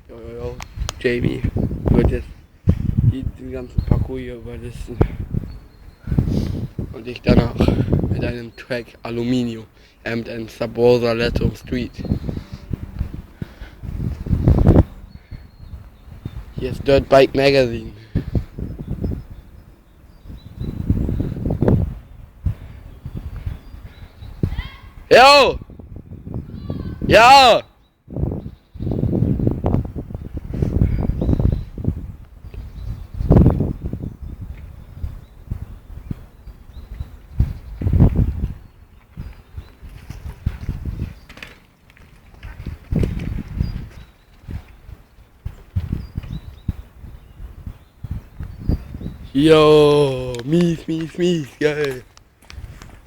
Jo, Jamie wird jetzt den ganzen Parcours hier überlisten. Und ich danach mit einem Track Aluminium, mit einem Subrosa Letum Street. Hier ist Dirtbike Magazine. Jo! Ja! Jo, mies, geil.